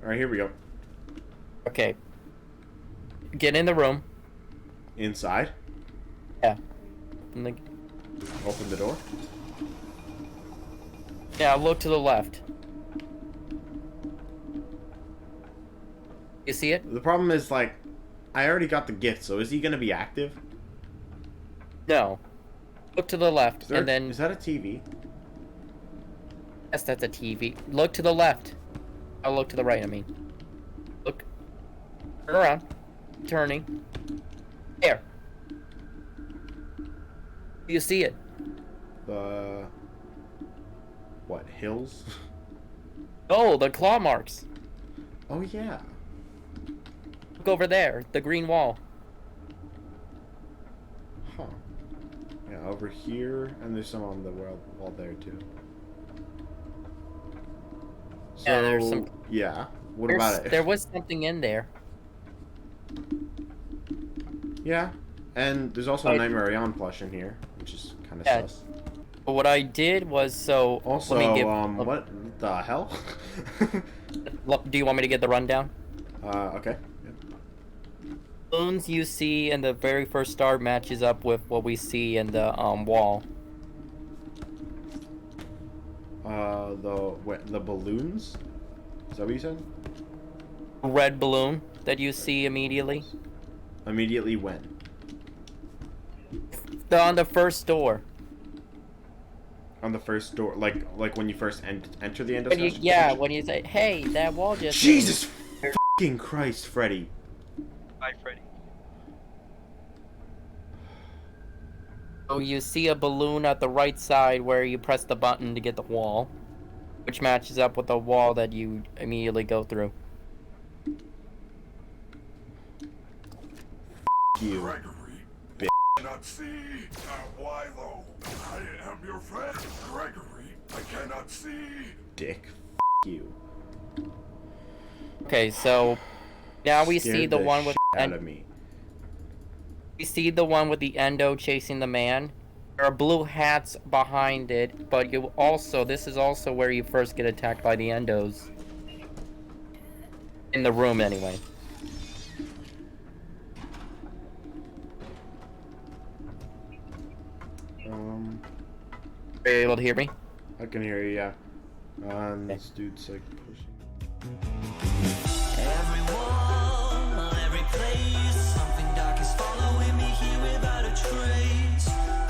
Alright, here we go. Okay. Get in the room. Inside. Yeah. Open the door. Yeah, look to the left. You see it? The problem is, like, I already got the gift, so is he gonna be active? No. Look to the left, and then... Is that a TV? Yes, that's a TV. Look to the left. Oh, look to the right, I mean. Look. Turn around. Turning. There. You see it? The... What, hills? Oh, the claw marks. Oh, yeah. Look over there, the green wall. Huh. Yeah, over here, and there's some on the wall there, too. So, Yeah, there's some... Yeah. What about it? There was something in there. Yeah. And there's also a Nightmare Beyond plush in here, which is kind of sus. But what I did was, so... Also, let me give, what the hell? do you want me to get the rundown? Okay. Balloons you see in the very first star matches up with what we see in the wall. The balloons? Is that what you said? Red balloon that you see immediately. Immediately when? On the first door. On the first door, like when you first enter the Endoskeleton? Yeah, when you say, "Hey, that wall just..." Jesus fucking Christ, Freddy. Hi, Freddy. So you see a balloon at the right side where you press the button to get the wall, which matches up with the wall that you immediately go through. You. Gregory, bitch. I cannot see. Why though? I am your friend, Gregory. I cannot see. Dick. You. Okay, so now we see the one with out of me. we see the one with the endo chasing the man. There are blue hats behind it, but you also, this is also where you first get attacked by the endos. In the room, anyway. Are you able to hear me? I can hear you, yeah. And this dude's like pushing. Every wall, every place, something dark is following me here without a trace.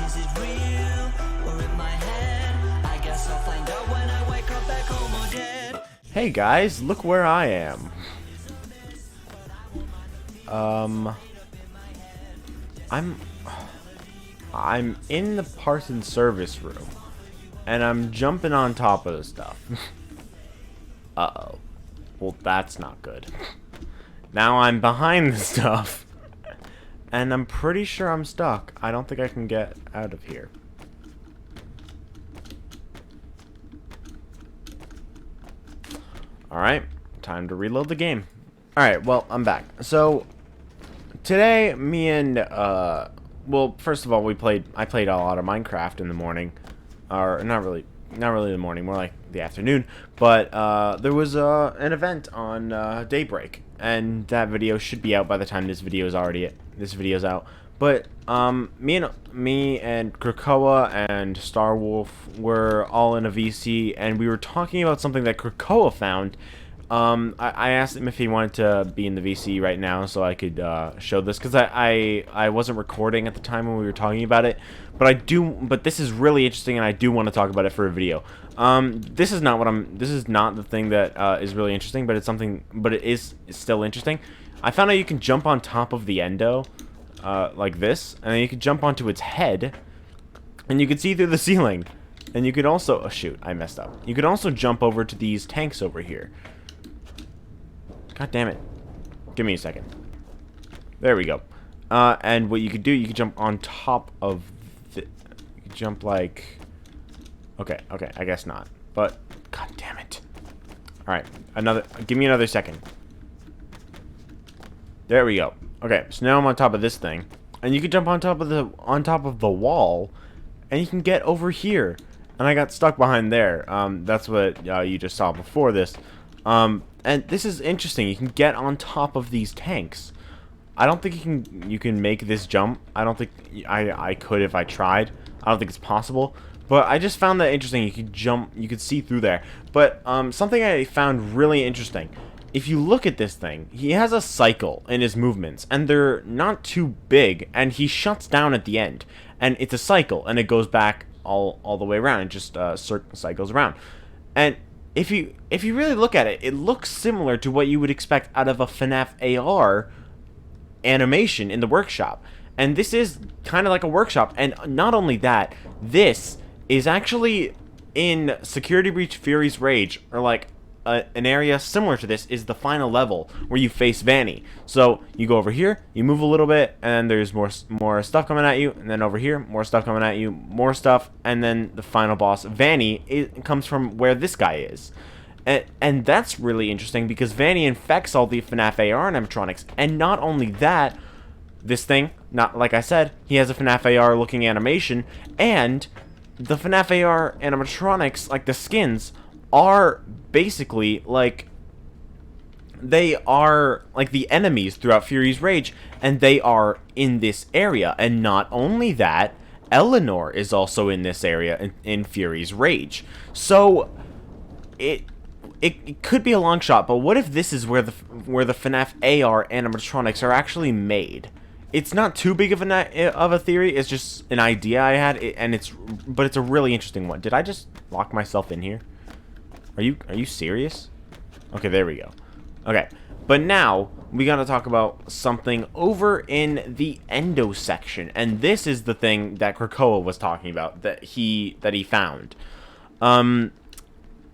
Is it real or in my head? I guess I'll find out when I wake up back home or dead. Hey guys, look where I am. I'm in the parts and service room, and I'm jumping on top of the stuff. Uh-oh. Well, that's not good. Now I'm behind the stuff, and I'm pretty sure I'm stuck. I don't think I can get out of here. Alright, time to reload the game. Alright, well, I'm back. So, today, me and, well, first of all, I played a lot of Minecraft in the morning. Or, not really the morning, more like the afternoon. But, there was, an event on, Daybreak. And that video should be out by the time this video's out. But, me and Krakoa and Starwolf were all in a VC, and we were talking about something that Krakoa found. I asked him if he wanted to be in the VC right now so I could show this, because I wasn't recording at the time when we were talking about it, but this is really interesting and I do want to talk about it for a video. This is not the thing that is really interesting, but it's still interesting. I found out you can jump on top of the endo like this, and then you can jump onto its head and you can see through the ceiling. And you could also, oh shoot, I messed up. You could also jump over to these tanks over here. God damn it. Give me a second. There we go. And what you could do, you could jump on top of the... You could jump like... Okay, I guess not. But, god damn it. Alright, give me another second. There we go. Okay, so now I'm on top of this thing. And you can jump on top of the wall, and you can get over here. And I got stuck behind there. That's what you just saw before this. And this is interesting. You can get on top of these tanks. I don't think you can make this jump. I don't think I could if I tried. I don't think it's possible. But I just found that interesting. You could jump, you could see through there. But something I found really interesting. If you look at this thing, he has a cycle in his movements, and they're not too big, and he shuts down at the end. And it's a cycle, and it goes back all the way around. It just cycles around. And if you really look at it, it looks similar to what you would expect out of a FNAF AR animation in the workshop. And this is kind of like a workshop. And not only that, this is actually in Security Breach Fury's Rage, or like an area similar to this is the final level where you face Vanny. So you go over here, you move a little bit, and there's more stuff coming at you, and then over here, more stuff coming at you, more stuff, and then the final boss, Vanny, it comes from where this guy is. And that's really interesting because Vanny infects all the FNAF AR animatronics, and not only that, this thing, not like I said, he has a FNAF AR looking animation, and the FNAF AR animatronics, like the skins, are basically like, they are like the enemies throughout Fury's Rage, and they are in this area. And not only that, Eleanor is also in this area in Fury's Rage. So it could be a long shot, but what if this is where the FNAF AR animatronics are actually made? It's not too big of a theory. It's just an idea I had, but it's a really interesting one. Did I just lock myself in here? Are you serious? Okay, there we go. Okay, but now we gotta talk about something over in the Endo section, and this is the thing that Krakoa was talking about that he found.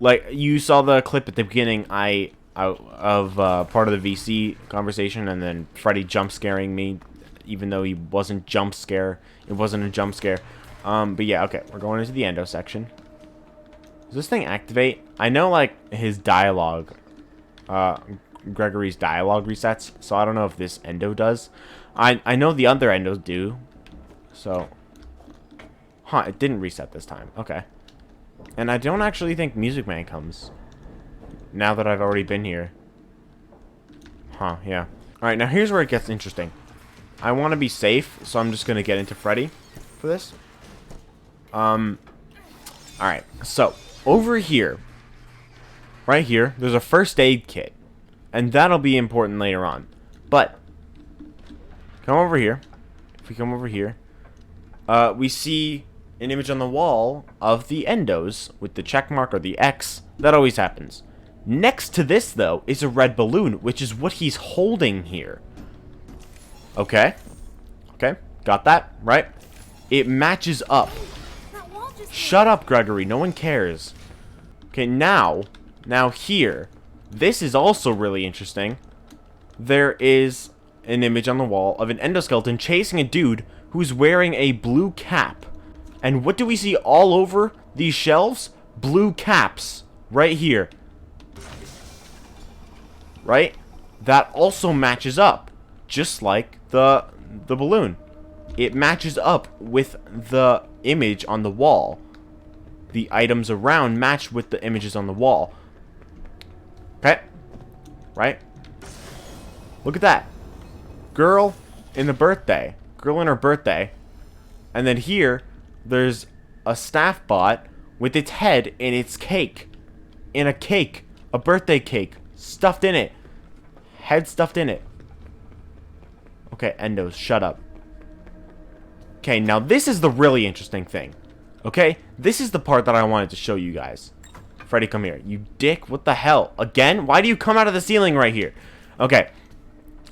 Like you saw the clip at the beginning, of part of the VC conversation, and then Freddy jump scaring me, even though he wasn't jump scare. It wasn't a jump scare. But yeah, okay, we're going into the Endo section. Does this thing activate? I know, like, his dialogue, Gregory's dialogue resets, so I don't know if this Endo does. I know the other Endos do, so... Huh, it didn't reset this time. Okay. And I don't actually think Music Man comes, now that I've already been here. Huh, yeah. Alright, now here's where it gets interesting. I want to be safe, so I'm just going to get into Freddy for this. Alright, so... over here, right here, there's a first aid kit, and that'll be important later on. But come over here. If we come over here, we see an image on the wall of the Endos with the check mark or the X. That always happens. Next to this, though, is a red balloon, which is what he's holding here. Okay. Okay, got that, right? It matches up. Shut up, Gregory. No one cares. Okay, now here, this is also really interesting. There is an image on the wall of an endoskeleton chasing a dude who's wearing a blue cap. And what do we see all over these shelves? Blue caps. Right here. Right? That also matches up. Just like the balloon. It matches up with the image on the wall. The items around match with the images on the wall. Okay? Right? Look at that. Girl in the birthday. Girl in her birthday. And then here, there's a staff bot with its head in its cake. In a cake. A birthday cake. Stuffed in it. Head stuffed in it. Okay, Endos, shut up. Okay, now this is the really interesting thing. Okay? This is the part that I wanted to show you guys. Freddy, come here. You dick, what the hell? Again? Why do you come out of the ceiling right here? Okay.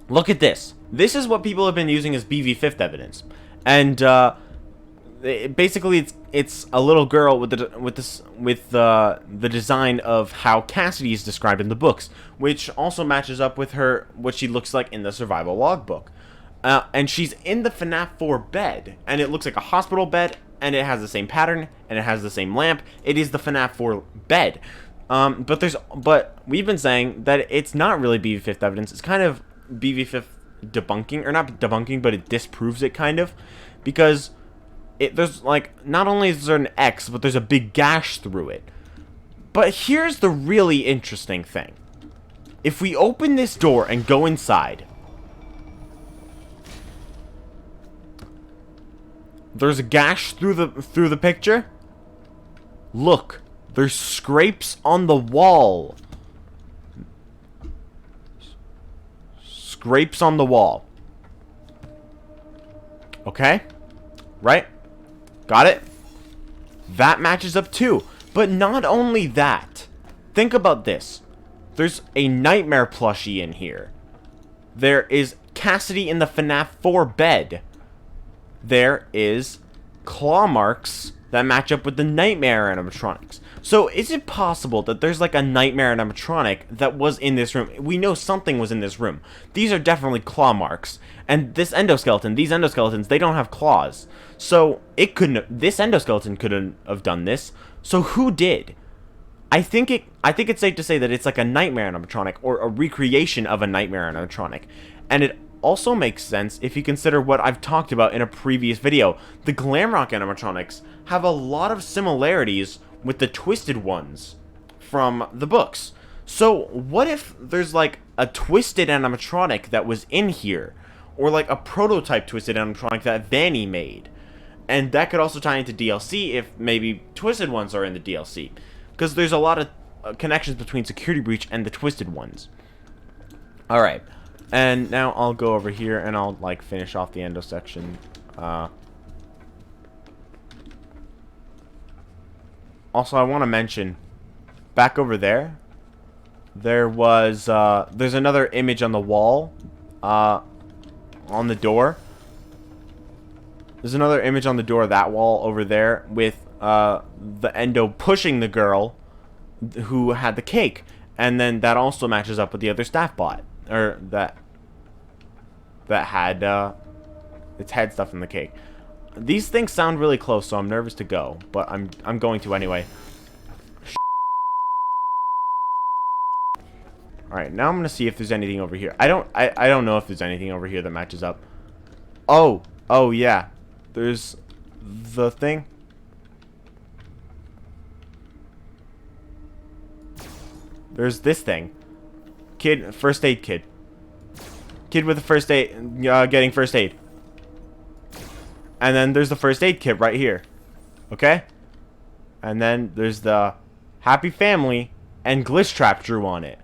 Look at this. This is what people have been using as BV5th evidence. And, basically, it's a little girl with the design of how Cassidy is described in the books, which also matches up with what she looks like in the survival logbook. And she's in the FNAF 4 bed, and it looks like a hospital bed, and it has the same pattern, and it has the same lamp. It is the FNAF 4 bed. But we've been saying that it's not really BV5th evidence. It's kind of BV5th debunking, or not debunking, but it disproves it kind of, because there's like, not only is there an X, but there's a big gash through it. But here's the really interesting thing. If we open this door and go inside, there's a gash through the picture. Look, there's scrapes on the wall. Scrapes on the wall. Okay? Right? Got it? That matches up too. But not only that. Think about this. There's a Nightmare plushie in here. There is Cassidy in the FNAF 4 bed. There is claw marks that match up with the Nightmare animatronics. So is it possible that there's like a Nightmare animatronic that was in this room? We know something was in this room. These are definitely claw marks. And this endoskeleton, these endoskeletons, they don't have claws. So this endoskeleton couldn't have done this. So who did? I think it's safe to say that it's like a Nightmare animatronic or a recreation of a Nightmare animatronic. And it also makes sense if you consider what I've talked about in a previous video. The Glamrock animatronics have a lot of similarities with the Twisted ones from the books. So what if there's like a Twisted animatronic that was in here? Or like a prototype Twisted animatronic that Vanny made? And that could also tie into DLC if maybe Twisted ones are in the DLC. Because there's a lot of connections between Security Breach and the Twisted ones. Alright. And now I'll go over here and I'll like finish off the endo section. Also, I want to mention, back over there, there's another image on the wall, on the door. There's another image on the door of that wall over there with the Endo pushing the girl who had the cake. And then that also matches up with the other staff bot. Or that had its head stuff in the cake. These things sound really close, so I'm nervous to go. But I'm going to anyway. Alright, now I'm gonna see if there's anything over here. I don't know if there's anything over here that matches up. Oh yeah. There's the thing. There's this thing. Kid, first aid kid. Kid with the first aid, getting first aid. And then there's the first aid kit right here. Okay? And then there's the happy family and glitch trap drew on it.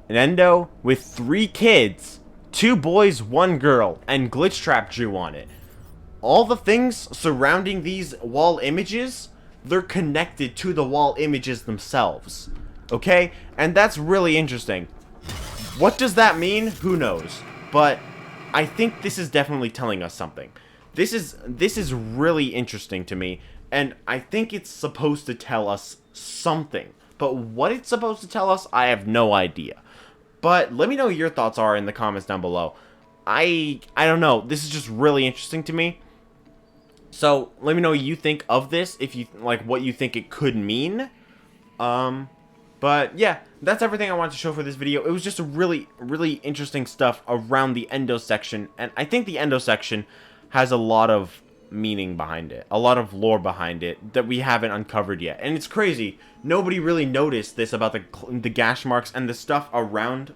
An endo with 3 kids, 2 boys, 1 girl, and glitch trap drew on it. All the things surrounding these wall images, they're connected to the wall images themselves. Okay? And that's really interesting. What does that mean? Who knows? But I think this is definitely telling us something. This is really interesting to me, and I think it's supposed to tell us something. But what it's supposed to tell us, I have no idea. But let me know what your thoughts are in the comments down below. I don't know. This is just really interesting to me. So let me know what you think of this, if you like what you think it could mean. But yeah, that's everything I wanted to show for this video. It was just a really interesting stuff around the endo section, and I think the endo section has a lot of meaning behind it, a lot of lore behind it that we haven't uncovered yet. And it's crazy. Nobody really noticed this about the gash marks and the stuff around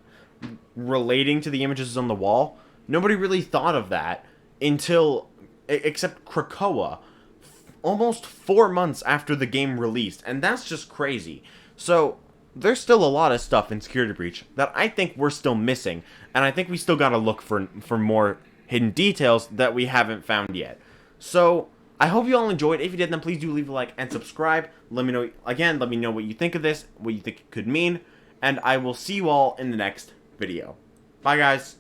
relating to the images on the wall. Nobody really thought of that until, except Krakoa, almost 4 months after the game released. And that's just crazy. So there's still a lot of stuff in Security Breach that I think we're still missing. And I think we still gotta look for more hidden details that we haven't found yet. So I hope you all enjoyed. If you did, then please do leave a like and subscribe. Let me know, again, let me know what you think of this, what you think it could mean, and I will see you all in the next video. Bye, guys.